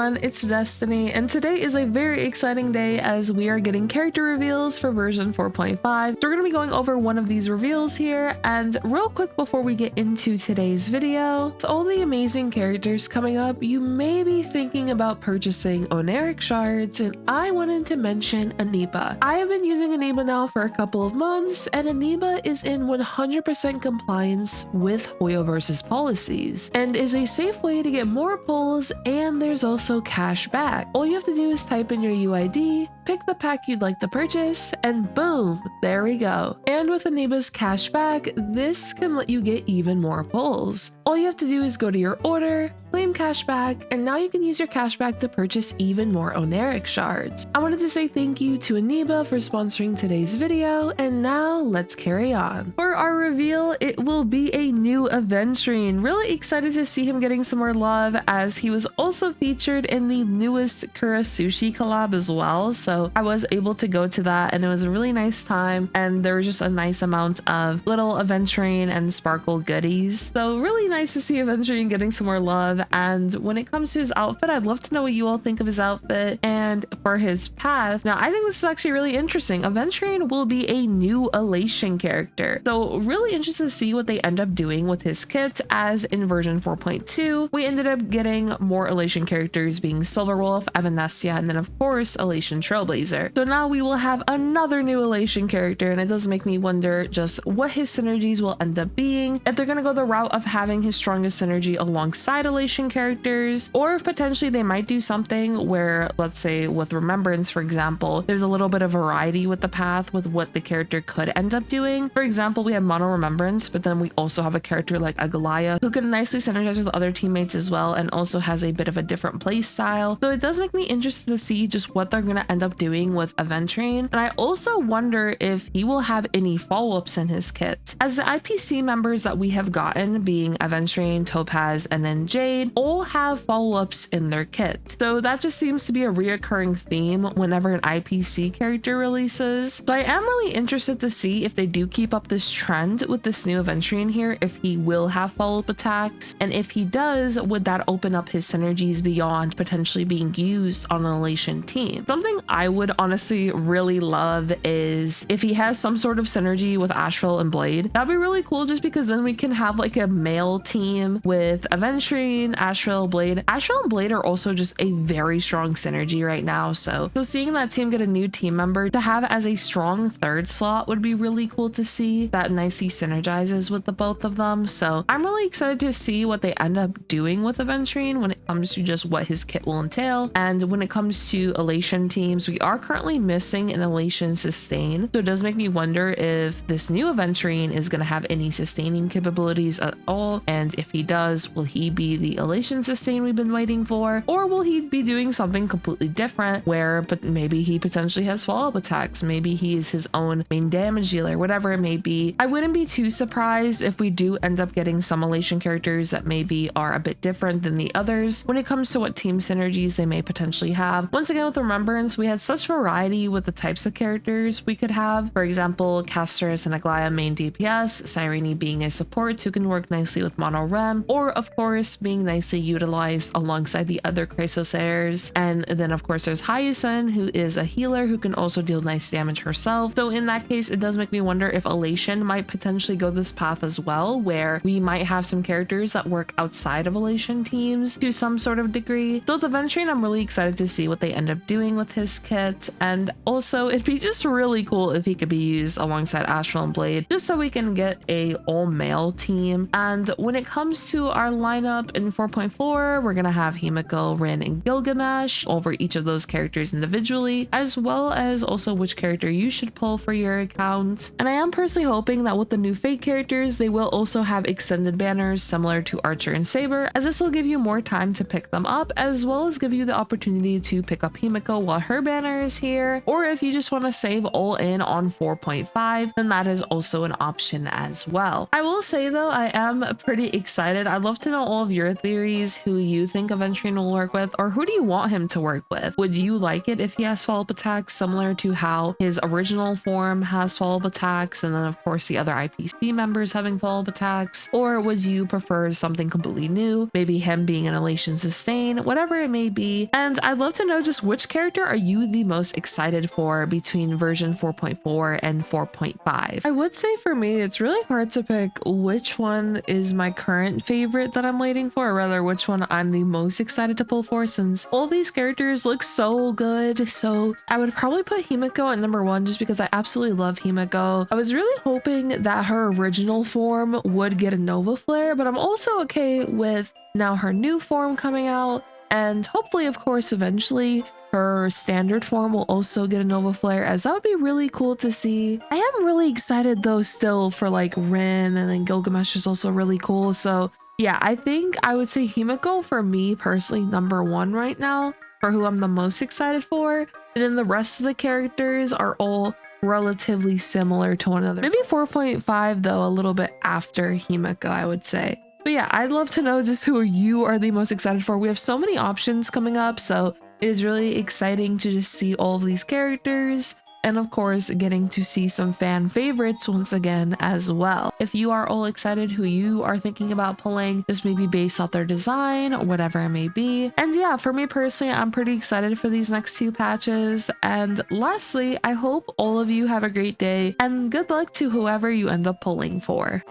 everyone, it's Destiny, and today is a very exciting day as we are getting character reveals for version 4.5. So we're going to be going over one of these reveals here, and real quick before we get into today's video, with all the amazing characters coming up, you may be thinking about purchasing Oneric shards, and I wanted to mention Aniba. I have been using Aniba now for a couple of months, and Aniba is in 100% compliance with Hoyoverse's policies, and is a safe way to get more pulls, and there's also cash back. All you have to do is type in your UID, pick the pack you'd like to purchase, and boom, there we go. And with Aniba's cash back, this can let you get even more pulls. All you have to do is go to your order, claim cashback, and now you can use your cashback to purchase even more Oneric shards. I wanted to say thank you to Aniba for sponsoring today's video, and now let's carry on. For our reveal, it will be a new Aventurine. Really excited to see him getting some more love, as he was also featured in the newest Kurasushi collab as well, so I was able to go to that, and it was a really nice time, and there was just a nice amount of little Aventurine and Sparkle goodies. So really nice to see Aventurine getting some more love. And when it comes to his outfit, I'd love to know what you all think of his outfit and for his path. Now, I think this is actually really interesting. Aventurine will be a new Elation character, so really interested to see what they end up doing with his kit, as in version 4.2 we ended up getting more Elation characters being Silverwolf, Evanescia, and then of course Elation Trailblazer. So now we will have another new Elation character, and it does make me wonder just what his synergies will end up being, if they're going to go the route of having his strongest synergy alongside Elation characters, or if potentially they might do something where, let's say with Remembrance for example, there's a little bit of variety with the path with what the character could end up doing. For example, we have Mono Remembrance, but then we also have a character like Agalaya who can nicely synergize with other teammates as well, and also has a bit of a different play style. So it does make me interested to see just what they're going to end up doing with Aventurine, and I also wonder if he will have any follow-ups in his kit, as the IPC members that we have gotten, being Aventurine, Topaz, and then Jade, all have follow-ups in their kit. So that just seems to be a reoccurring theme whenever an IPC character releases. So I am really interested to see if they do keep up this trend with this new Aventurine here, if he will have follow-up attacks, and if he does, would that open up his synergies beyond potentially being used on an Elation team. Something I would honestly really love is if he has some sort of synergy with Asheville and Blade. That'd be really cool, just because then we can have like a male team with Aventurine, Asheville, Blade. Asheville and Blade are also just a very strong synergy right now, so seeing that team get a new team member to have as a strong third slot would be really cool to see. That nicely synergizes with the both of them, so I'm really excited to see what they end up doing with Aventurine when it comes to just what his kit will entail. And when it comes to Elation teams, we are currently missing an Elation sustain, so it does make me wonder if this new Aventurine is going to have any sustaining capabilities at all, and if he does, will he be the Elation sustain we've been waiting for, or will he be doing something completely different where but maybe he potentially has follow-up attacks, maybe he is his own main damage dealer, whatever it may be. I wouldn't be too surprised if we do end up getting some Elation characters that maybe are a bit different than the others when it comes to what team synergies they may potentially have. Once again, with Remembrance, we had such variety with the types of characters we could have. For example, Casterus and Aglaya main DPS, Cyrene being a support who can work nicely with Mono Rem, or of course being nicely utilized alongside the other Chrysosairs. And then of course there's Hyacinth, who is a healer who can also deal nice damage herself. So in that case, it does make me wonder if Elation might potentially go this path as well, where we might have some characters that work outside of Elation teams to some sort of degree. So with Aventurine, I'm really excited to see what they end up doing with his kit, and also it'd be just really cool if he could be used alongside Asheville and Blade, just so we can get a all-male team. And when it comes to our lineup in 4.4, we're gonna have Himeko, Rin, and Gilgamesh over each of those characters individually, as well as also which character you should pull for your account. And I am personally hoping that with the new fake characters, they will also have extended banners similar to Archer and Saber, as this will give you more time to pick them up, as well as give you the opportunity to pick up Himeko while her banner banners here, or if you just want to save all in on 4.5, then that is also an option as well. I will say though, I am pretty excited. I'd love to know all of your theories, who you think Aventurine will work with, or who do you want him to work with? Would you like it if he has follow-up attacks similar to how his original form has follow-up attacks, and then of course the other IPC members having follow-up attacks? Or would you prefer something completely new, maybe him being an Elation sustain, whatever it may be? And I'd love to know just which character are you the most excited for between version 4.4 and 4.5. I would say for me, it's really hard to pick which one is my current favorite that I'm waiting for, or rather which one I'm the most excited to pull for, since all these characters look so good. So I would probably put Himeko at number 1 just because I absolutely love Himeko. I was really hoping that her original form would get a Nova Flare, but I'm also okay with now her new form coming out, and hopefully of course eventually her standard form will also get a Nova Flare, as that would be really cool to see. I am really excited though still for like Rin, and then Gilgamesh is also really cool. So yeah, I think I would say Himeko for me personally number 1 right now for who I'm the most excited for, and then the rest of the characters are all relatively similar to one another. Maybe 4.5 though, a little bit after Himeko, I would say. But yeah, I'd love to know just who you are the most excited for. We have so many options coming up, so it is really exciting to just see all of these characters, and of course getting to see some fan favorites once again as well. If you are all excited who you are thinking about pulling, just maybe based off their design, whatever it may be. And yeah, for me personally, I'm pretty excited for these next 2 patches. And lastly, I hope all of you have a great day, and good luck to whoever you end up pulling for.